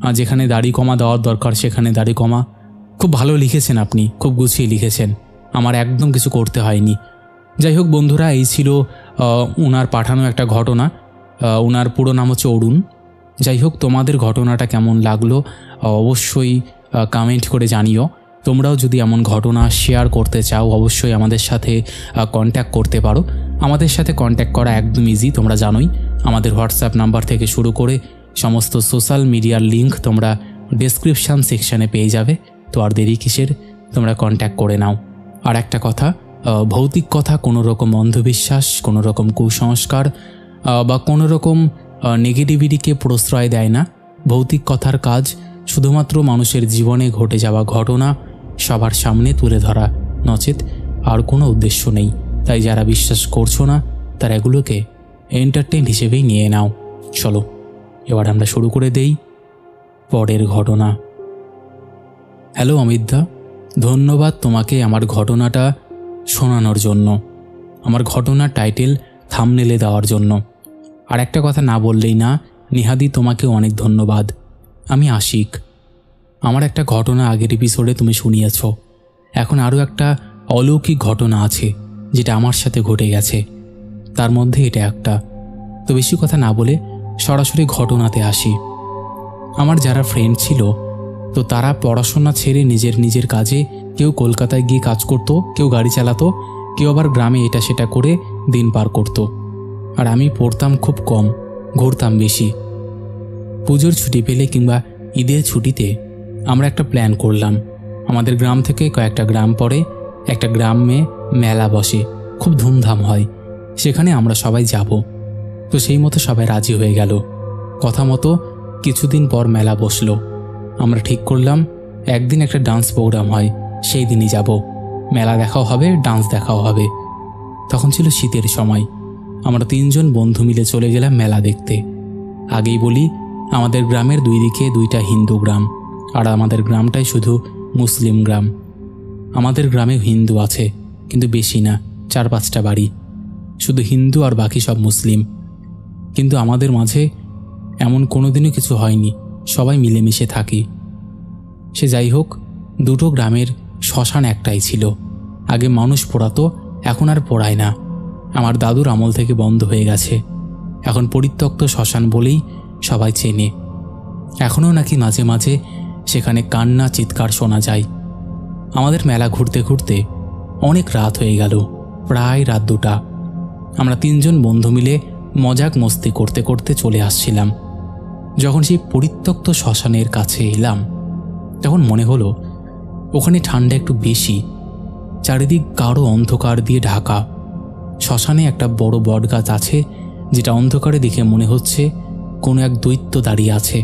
আর যেখানে দাড়ি কমা দেওয়ার দরকার সেখানে দাড়ি কমা খুব ভালো লিখেছেন। আপনি খুব গুছিয়ে লিখেছেন, আমার একদম কিছু করতে হয়নি। যাই হোক বন্ধুরা, এই ছিল ওনার পাঠানো একটা ঘটনা। ওনার পুরো নাম হচ্ছে অরুণ। যাই হোক, তোমাদের ঘটনাটা কেমন লাগলো অবশ্যই কমেন্ট করে জানিও। তোমরাও যদি এমন ঘটনা শেয়ার করতে চাও অবশ্যই আমাদের সাথে কন্ট্যাক্ট করতে পারো। আমাদের সাথে কন্ট্যাক্ট করা একদম ইজি, তোমরা জানোই। আমাদের হোয়াটসঅ্যাপ নাম্বার থেকে শুরু করে সমস্ত সোশ্যাল মিডিয়ার লিঙ্ক তোমরা ডেসক্রিপশান সেকশানে পেয়ে যাবে। তো আর দেরি কিসের, তোমরা কন্ট্যাক্ট করে নাও। আর একটা কথা, ভৌতিক কথা কোনো রকম অন্ধবিশ্বাস, কোনো রকম কুসংস্কার বা কোনো রকম নেগেটিভিটিকে প্রশ্রয় দেয় না। ভৌতিক কথার কাজ শুধুমাত্র মানুষের জীবনে ঘটে যাওয়া ঘটনা সবার সামনে তুলে ধরা, নচেত আর কোনো উদ্দেশ্য নেই। তাই যারা বিশ্বাস করছো না তারা এগুলোকে এন্টারটেইন হিসেবেই নিয়ে নাও। চলো এবার আমরা শুরু করে দেই পরের ঘটনা। হ্যালো অমিতদা, ধন্যবাদ তোমাকে আমার ঘটনাটা শোনানোর জন্য, আমার ঘটনার টাইটেল থাম্বনেলে দেওয়ার জন্য। আর একটা কথা না বললেই না, নিহাদি তোমাকে অনেক ধন্যবাদ। আমি আশিক। আমার একটা ঘটনা আগের এপিসোডে তুমি শুনিয়েছ। এখন আরও একটা অলৌকিক ঘটনা আছে যেটা আমার সাথে ঘটে গেছে, তার মধ্যে এটা একটা। তো বেশি কথা না বলে সরাসরি ঘটনাতে আসি। আমার যারা ফ্রেন্ড ছিল, তো তারা পড়াশোনা ছেড়ে নিজের কাজে, কেউ কলকাতায় গিয়ে কাজ করতো, কেউ গাড়ি চালাতো, কেউ আবার গ্রামে এটা সেটা করে দিন পার করতো। আর আমি পড়তাম খুব কম, ঘুরতাম বেশি। পুজোর ছুটি পেলে কিংবা ঈদের ছুটিতে আমরা একটা প্ল্যান করলাম। আমাদের গ্রাম থেকে কয়েকটা গ্রাম পরে একটা গ্রামে মেলা বসে, খুব ধুমধাম হয়, সেখানে আমরা সবাই যাব। তো সেই মতো সবাই রাজি হয়ে গেল। কথা মতো কিছুদিন পর মেলা বসলো। আমরা ঠিক করলাম একদিন একটা ডান্স প্রোগ্রাম হয়, সেই দিনই যাব। মেলা দেখাও হবে, ডান্স দেখাও হবে। তখন ছিল শীতের সময়। আমরা 3 জন বন্ধু মিলে চলে গেলাম মেলা দেখতে। আগেই বলি, আমাদের গ্রামের 2 দিকে 2টা হিন্দু গ্রাম, আর আমাদের গ্রামটাই শুধু মুসলিম গ্রাম। আমাদের গ্রামে হিন্দু আছে, কিন্তু বেশি না, 4-5টা বাড়ি, শুধু হিন্দু আর বাকি সব মুসলিম। কিন্তু আমাদের মাঝে এমন কোনোদিনও কিছু হয়নি, সবাই মিলেমিশে থাকি। সে যাই হোক, 2টো গ্রামের শ্মশান একটাই ছিল। আগে মানুষ পোড়াতো, এখন আর পোড়ায় না। আমার দাদুর আমল থেকে বন্ধ হয়ে গেছে। এখন পরিত্যক্ত শ্মশান বলেই সবাই চেনে। এখনও নাকি মাঝে মাঝে সেখানে কান্না চিৎকার শোনা যায়। আমাদের মেলা ঘুরতে ঘুরতে অনেক রাত হয়ে গেল, প্রায় রাত 2টা। আমরা 3 জন বন্ধু মিলে মজাক মস্তি করতে করতে চলে আসছিলাম। যখন সেই পরিত্যক্ত শ্মশানের কাছে এলাম, তখন মনে হলো ওখানে ঠান্ডা একটু বেশি, চারিদিক গাঢ় অন্ধকার দিয়ে ঢাকা। শ্মশানে একটা বড় বটগাছ আছে, যেটা অন্ধকারে দেখে মনে হচ্ছে কোনো এক দৈত্য দাঁড়িয়ে আছে।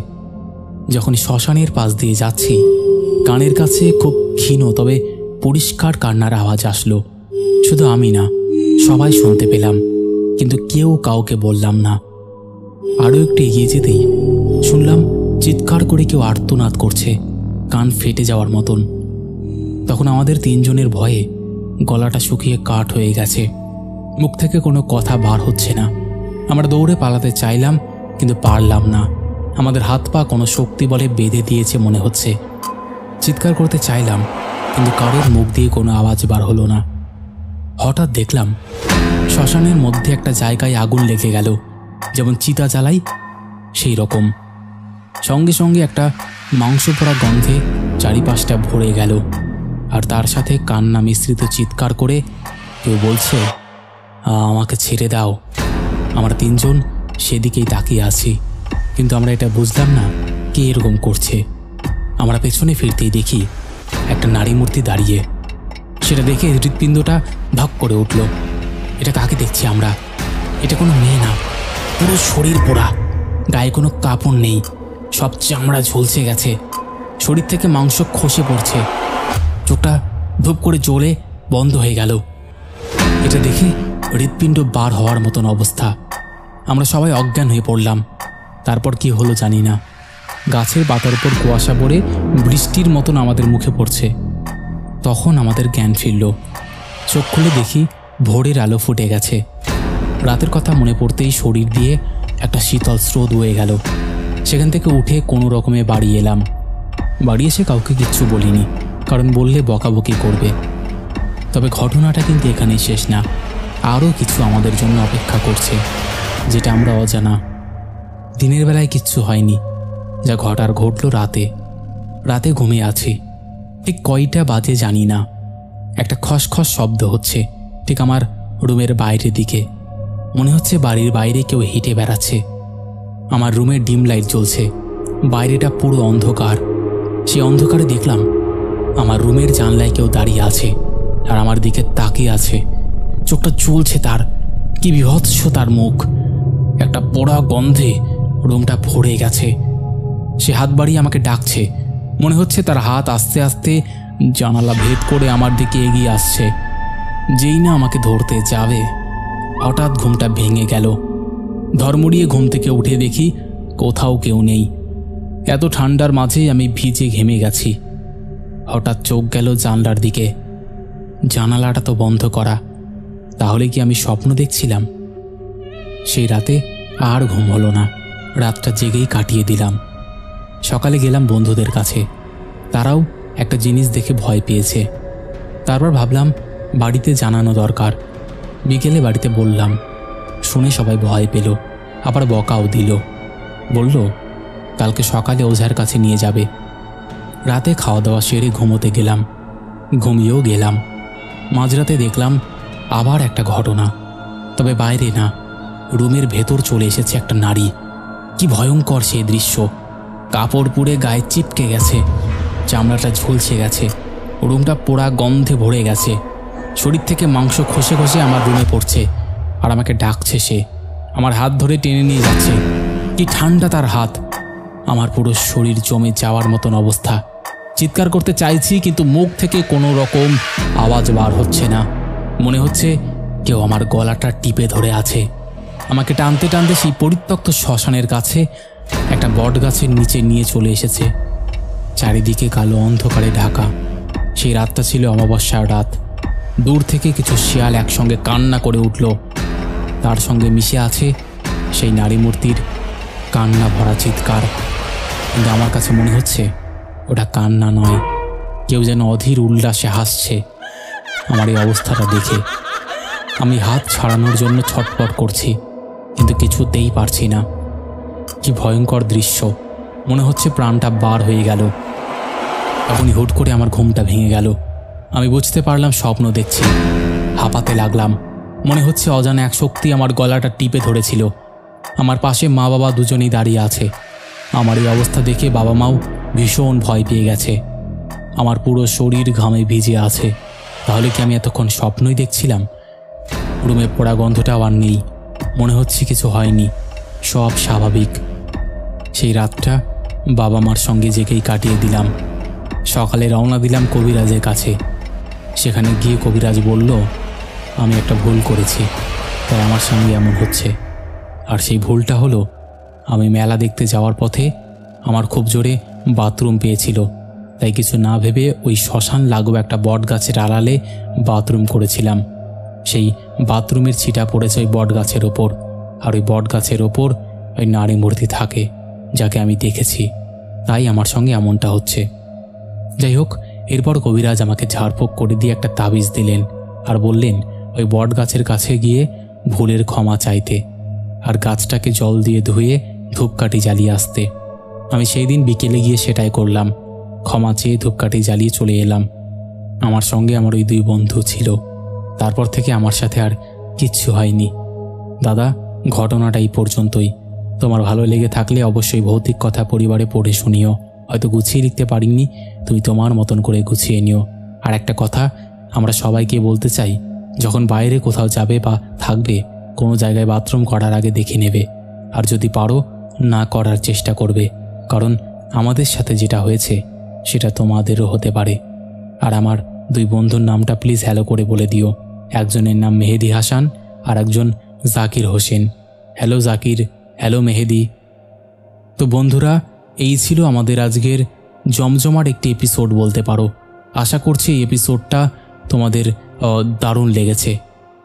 যখন শ্মশানের পাশ দিয়ে যাচ্ছি, কানের কাছে খুব ক্ষীণ তবে পরিষ্কার কান্নার আওয়াজ আসলো। শুধু আমি না, সবাই শুনতে পেলাম, কিন্তু কেউ কাউকে বললাম না। আরও একটু এগিয়ে যেতেই শুনলাম চিৎকার করে কেউ আর্তনাদ করছে, কান ফেটে যাওয়ার মতন। তখন আমাদের 3 জনের ভয়ে গলাটা শুকিয়ে কাঠ হয়ে গেছে, মুখ থেকে কোনো কথা বার হচ্ছে না। আমরা দৌড়ে পালাতে চাইলাম, কিন্তু পারলাম না। আমাদের হাত পা কোনো শক্তি বলে বেঁধে দিয়েছে মনে হচ্ছে। চিৎকার করতে চাইলাম, কিন্তু কারোর মুখ দিয়ে কোনো আওয়াজ বার হলো না। হঠাৎ দেখলাম শ্মশানের মধ্যে একটা জায়গায় আগুন লেগে গেল, যেমন চিতা জ্বালাই সেই রকম। সঙ্গে সঙ্গে একটা মাংস পোড়া গন্ধে চারিপাশটা ভরে গেল, আর তার সাথে কান্না মিশ্রিত চিৎকার করে কেউ বলছে, আমাকে ছেড়ে দাও। আমরা 3 জন সেদিকেই তাকিয়ে আছি, কিন্তু আমরা এটা বুঝলাম না কে এরকম করছে। আমরা পেছনে ফিরতেই দেখি একটা নারী মূর্তি দাঁড়িয়ে। সেটা দেখে হৃৎপিণ্ডটা ধক করে উঠল। এটা কাকে দেখছি আমরা? এটা কোনো মেয়ে না, পুরো শরীর পোড়া, গায়ে কোনো কাপড় নেই, সব চামড়া ঝলসে গেছে, শরীর থেকে মাংস খসে পড়ছে, চোখটা ধূপ করে জ্বলে বন্ধ হয়ে গেল। এটা দেখে হৃৎপিণ্ড বার হওয়ার মতন অবস্থা। আমরা সবাই অজ্ঞান হয়ে পড়লাম। তারপর কি হলো জানি না। গাছের পাতার উপর কুয়াশা পড়ে বৃষ্টির মতন আমাদের মুখে পড়ছে। তখন আমাদের জ্ঞান ফিরল। চোখ খুলে দেখি ভোরের আলো ফুটে গেছে। রাতের কথা মনে পড়তেই শরীর দিয়ে একটা শীতল স্রোত বয়ে গেল। সেখান থেকে উঠে কোনো রকমে বাড়ি এলাম। বাড়ি এসে কাউকে কিচ্ছু বলিনি, কারণ বললে বকাবকি করবে। তবে ঘটনাটা কিন্তু এখানেই শেষ না, আরও কিছু আমাদের জন্য অপেক্ষা করছে, যেটা আমরা অজানা। দিনের বেলায় কিচ্ছু হয়নি, যা ঘটার ঘটল রাতে। রাতে ঘুমিয়ে আছি, ঠিক কয়টা বাজে জানি না, একটা খসখস শব্দ হচ্ছে ঠিক আমার রুমের বাইরের দিকে। মনে হচ্ছে বাড়ির বাইরে কেউ হেঁটে বেড়াচ্ছে। আমার রুমের ডিম লাইট জ্বলছে, বাইরেটা পুরো অন্ধকার। সে অন্ধকারে দেখলাম আমার রুমের জানলায় কেউ দাঁড়িয়ে আছে আর আমার দিকে তাকিয়ে আছে। চোখটা জ্বলছে তার, কি বিভৎস তার মুখ। একটা পোড়া গন্ধে রুমটা ভরে গেছে। সে হাত বাড়িয়ে আমাকে ডাকছে, মনে হচ্ছে তার হাত আস্তে আস্তে জানালা ভেদ করে আমার দিকে এগিয়ে আসছে। যেই না আমাকে ধরতে যাবে, হঠাৎ ঘুমটা ভেঙে গেল। ধর্মড়িয়ে ঘুম থেকে উঠে দেখি কোথাও কেউ নেই। এত ঠান্ডার মাঝে আমি ভিজে ঘেমে গেছি। হঠাৎ চোখ গেল জানলার দিকে। জানালাটা তো বন্ধ করা, তাহলে কি আমি স্বপ্ন দেখছিলাম? সেই রাতে আর ঘুম হলো না, রাতটা জেগেই কাটিয়ে দিলাম। সকালে গেলাম বন্ধুদের কাছে, তারাও একটা জিনিস দেখে ভয় পেয়েছে। তারপর ভাবলাম বাড়িতে জানানো দরকার। বিকেলে বাড়িতে বললাম, শুনে সবাই ভয় পেল, আবার বকাও দিল। বলল কালকে সকালে ওঝার কাছে নিয়ে যাবে। রাতে খাওয়া দাওয়া সেরে ঘুমোতে গেলাম, ঘুমিয়েও গেলাম। মাঝরাতে দেখলাম আবার একটা ঘটনা, তবে বাইরে না, রুমের ভেতর চলে এসেছে একটা নারী। কি ভয়ঙ্কর সে দৃশ্য! কাপড় পুড়ে গায়ে চিপকে গেছে, চামড়াটা ঝুলছে গেছে, রুমটা পোড়া গন্ধে ভরে গেছে। শরীর থেকে মাংস খসে খসে আমার রুমে পড়ছে আর আমাকে ডাকছে। সে আমার হাত ধরে টেনে নিয়ে যাচ্ছে। কি ঠান্ডা তার হাত! আমার পুরো শরীর জমে যাওয়ার মতন অবস্থা। চিৎকার করতে চাইছি, কিন্তু মুখ থেকে কোনো রকম আওয়াজ বার হচ্ছে না। মনে হচ্ছে কেউ আমার গলাটা টিপে ধরে আছে। আমাকে টানতে টানতে সেই পরিত্যক্ত শ্মশানের কাছে একটা বট গাছের নিচে নিয়ে চলে এসেছে। চারিদিকে কালো অন্ধকারে ঢাকা। সেই রাতটা ছিল অমাবস্যার রাত। দূর থেকে কিছু শিয়াল একসঙ্গে কান্না করে উঠল। তার সঙ্গে মিশে আছে সেই নারী মূর্তির কান্না ভরা চিৎকার। কিন্তু আমার কাছে মনে হচ্ছে ওটা কান্না নয়, কেউ যেন অধীর উল্লাসে হাসছে। আমার এই অবস্থাটা দেখে আমি হাত ছাড়ানোর জন্য ছটফট করছি, কিন্তু কিছুতেই পারছি না। কি ভয়ঙ্কর দৃশ্য! মনে হচ্ছে প্রাণটা বার হয়ে গেল। তখনই হুট করে আমার ঘুমটা ভেঙে গেল। আমি বুঝতে পারলাম স্বপ্ন দেখছি। হাঁপাতে লাগলাম। মনে হচ্ছে অজানা এক শক্তি আমার গলাটা টিপে ধরেছিল। আমার পাশে মা বাবা দুজনেই দাঁড়িয়ে আছে। আমার এই অবস্থা দেখে বাবা মাও ভীষণ ভয় পেয়ে গেছে। আমার পুরো শরীর ঘামে ভিজে আছে। তাহলে কি আমি এতক্ষণ স্বপ্নই দেখছিলাম? রুমে পোড়া গন্ধটাও আর নেই। মনে হচ্ছে কিছু হয়নি, সব স্বাভাবিক। সেই রাতটা বাবা মার সঙ্গে জেগেই কাটিয়ে দিলাম। সকালে রওনা দিলাম কবিরাজের কাছে। সেখানে গিয়ে কবিরাজ বলল, আমি একটা ভুল করেছি, তাই আমার সঙ্গে এমন হচ্ছে। আর সেই ভুলটা হলো, আমি মেলা দেখতে যাওয়ার পথে আমার খুব জোরে বাথরুম পেয়েছিল। তাই কিছু না ভেবে ওই শ্মশান লাগোয়া একটা বট গাছের আড়ালে বাথরুম করেছিলাম। সেই বাথরুমের ছিটা পড়েছে ওই বট গাছের ওপর, আর ওই বট গাছের ওপর ওই নারী মূর্তি থাকে, যাকে আমি দেখেছি। তাই আমার সঙ্গে এমনটা হচ্ছে। যাই হোক, এরপর কবিরাজ আমাকে ঝাড়ফুঁক করে দিয়ে একটা তাবিজ দিলেন আর বললেন ওই বট গাছের কাছে গিয়ে ভুলের ক্ষমা চাইতে, আর গাছটাকে জল দিয়ে ধুয়ে ধূপকাঠি জ্বালিয়ে আসতে। আমি সেই দিন বিকেলে গিয়ে সেটাই করলাম। ক্ষমা চেয়ে ধূপকাঠি জ্বালিয়ে চলে এলাম। আমার সঙ্গে আমার ওই দুই বন্ধু ছিল। তারপর থেকে আমার সাথে আর কিচ্ছু হয়নি। দাদা, ঘটনাটা এই পর্যন্তই। তোমার ভালো লেগে থাকলে অবশ্যই ভৌতিক কথা পরিবারে পড়ে শুনিও। হয়তো গুছিয়ে লিখতে পারিনি, তুমি তোমার মতন করে গুছিয়ে নিও। আর একটা কথা আমরা সবাইকে বলতে চাই, যখন বাইরে কোথাও যাবে বা থাকবে, কোনো জায়গায় বাথরুম করার আগে দেখে নেবে। আর যদি পারো না করার চেষ্টা করবে, কারণ আমাদের সাথে যেটা হয়েছে সেটা তোমাদেরও হতে পারে। আর আমার দুই বন্ধুর নামটা প্লিজ হ্যালো করে বলে দিও। একজনের নাম মেহেদি হাসান আর একজন জাকির হোসেন। হ্যালো জাকির, হ্যালো মেহেদি। তো বন্ধুরা, এই ছিল আমাদের আজকের জমজমাট একটি এপিসোড বলতে পারো। আশা করছি এই এপিসোডটা তোমাদের দারুণ লেগেছে।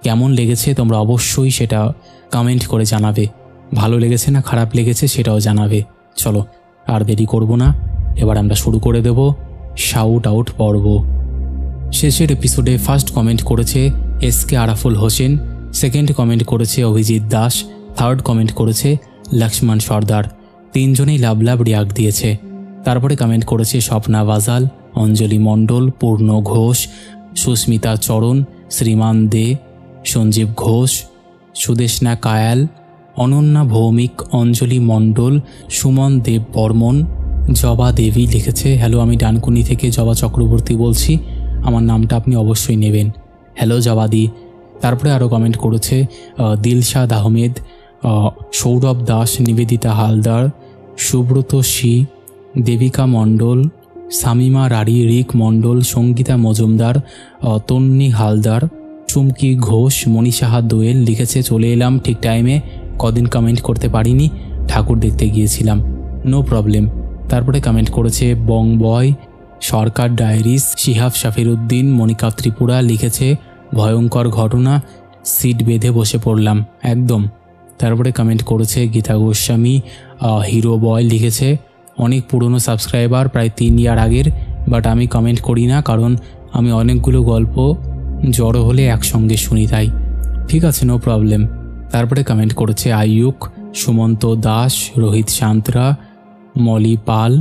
কেমন লেগেছে তোমরা অবশ্যই সেটা কমেন্ট করে জানাবে। ভালো লেগেছে না খারাপ লেগেছে সেটাও জানাবে। চলো আর দেরি করব না, এবার আমরা শুরু করে দেব শাউট আউট পর্ব। শেষের এপিসোডে ফার্স্ট কমেন্ট করেছে SK Araful Hossain, second comment করেছে অভিজিৎ দাস, থার্ড কমেন্ট করেছে লক্ষ্মণ সর্দার। তিনজনেই লাভ লাভ রিয়াক্ট দিয়েছে। তারপরে কমেন্ট করেছে স্বপ্না বাজাল, অঞ্জলি মণ্ডল, পূর্ণ ঘোষ, সুস্মিতা চরণ, শ্রীমান দে, সঞ্জীব ঘোষ, সুদেশনা কায়াল, অনন্যা ভৌমিক, অঞ্জলি মণ্ডল, সুমন দেব বর্মন, জবা দেবী লিখেছে, হ্যালো আমি ডানকুনি থেকে জবা চক্রবর্তী বলছি, আমার নামটা আপনি অবশ্যই নেবেন। হ্যালো জবাদি। তারপরে আরও কমেন্ট করেছে দিলশাদ আহমেদ, সৌরভ দাস, নিবেদিতা হালদার, সুব্রত সি, দেবিকা মণ্ডল, শামিমা রাড়ি, রিক মণ্ডল, সঙ্গীতা মজুমদার, তন্নি হালদার, চুমকি ঘোষ, মনীষাহা দোয়েল লিখেছে, চলে এলাম ঠিক টাইমে, কদিন কমেন্ট করতে পারিনি, ঠাকুর দেখতে গিয়েছিলাম, নো প্রবলেম। তারপরে কমেন্ট করেছে বং বয়, সরকার ডায়েরিস, শিহাব শাফিরউদ্দিন, মনিকা ত্রিপুরা লিখেছে, ভয়ঙ্কর ঘটনা, সিট বেঁধে বসে পড়লাম একদম। তারপরে কমেন্ট করেছে গীতা গোস্বামী, হিরো বয় লিখেছে, অনেক পুরনো সাবস্ক্রাইবার, প্রায় 3 ইয়ার আগের, বাট আমি কমেন্ট করি না কারণ আমি অনেকগুলো গল্প জড়ো হলে একসঙ্গে শুনি তাই। ঠিক আছে, নো প্রবলেম। তারপরে কমেন্ট করেছে আয়ুক, সুমন্ত দাস, রোহিত সান্ত্রা, মলি পাল,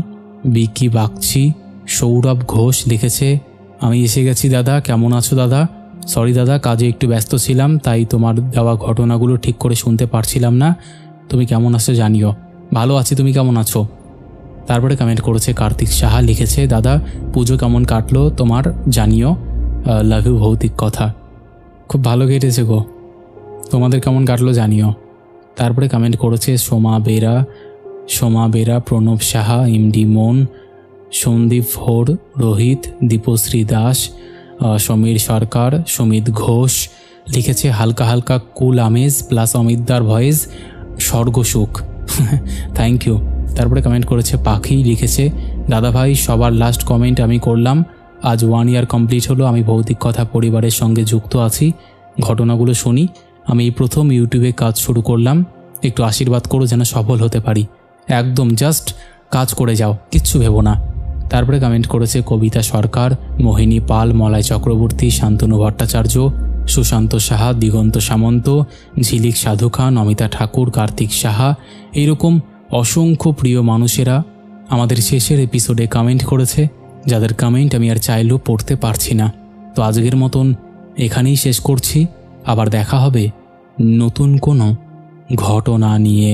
বিকি বাগচি, সৌরভ ঘোষ লিখেছে, আমি এসে গেছি দাদা, কেমন আছো দাদা? সরি দাদা, কাজে একটু ব্যস্ত ছিলাম তাই তোমার দেওয়া ঘটনাগুলো ঠিক করে শুনতে পারছিলাম না, তুমি কেমন আছো জানিও। ভালো আছি, তুমি কেমন আছো? তারপরে কমেন্ট করেছে কার্তিক সাহা লিখেছে, দাদা পুজো কেমন কাটলো তোমার জানিও, লাভ ইউ ভৌতিক কথা। খুব ভালো কেটেছে গো, তোমাদের কেমন কাটলো জানিও। তারপরে কমেন্ট করেছে সোমা বেরা, প্রণব সাহা, এমডি মন, সন্দীপ হোর, রোহিত, দীপশ্রী দাস, সমীর সরকার, সুমিত ঘোষ লিখেছে, হালকা হালকা কুল আমেজ প্লাস অমিতদার ভয়েস, স্বর্গসুখ। Thank you. তারপরে কমেন্ট করেছে পাখি লিখেছে, দাদা ভাই সবার লাস্ট কমেন্ট আমি করলাম, আজ 1 ইয়ার কমপ্লিট হলো আমি ভৌতিক কথা পরিবারের সঙ্গে যুক্ত আছি, ঘটনাগুলো শুনি, আমি এই প্রথম ইউটিউবে কাজ শুরু করলাম, একটু আশীর্বাদ করো যেন সফল হতে পারি। একদম জাস্ট কাজ করে যাও, কিচ্ছু ভেবো না। তারপরে কমেন্ট করেছে কবিতা সরকার, মোহিনী পাল, মলয় চক্রবর্তী, শান্তনু ভট্টাচার্য, সুশান্ত সাহা, দিগন্ত সামন্ত, ঝিলিক সাধু খান, অমিতা ঠাকুর, কার্তিক সাহা, এইরকম অসংখ্য প্রিয় মানুষেরা আমাদের শেষের এপিসোডে কমেন্ট করেছে, যাদের কমেন্ট আমি আর চাইলেও পড়তে পারছি না। তো আজকের মতন এখানেই শেষ করছি, আবার দেখা হবে নতুন কোনো ঘটনা নিয়ে।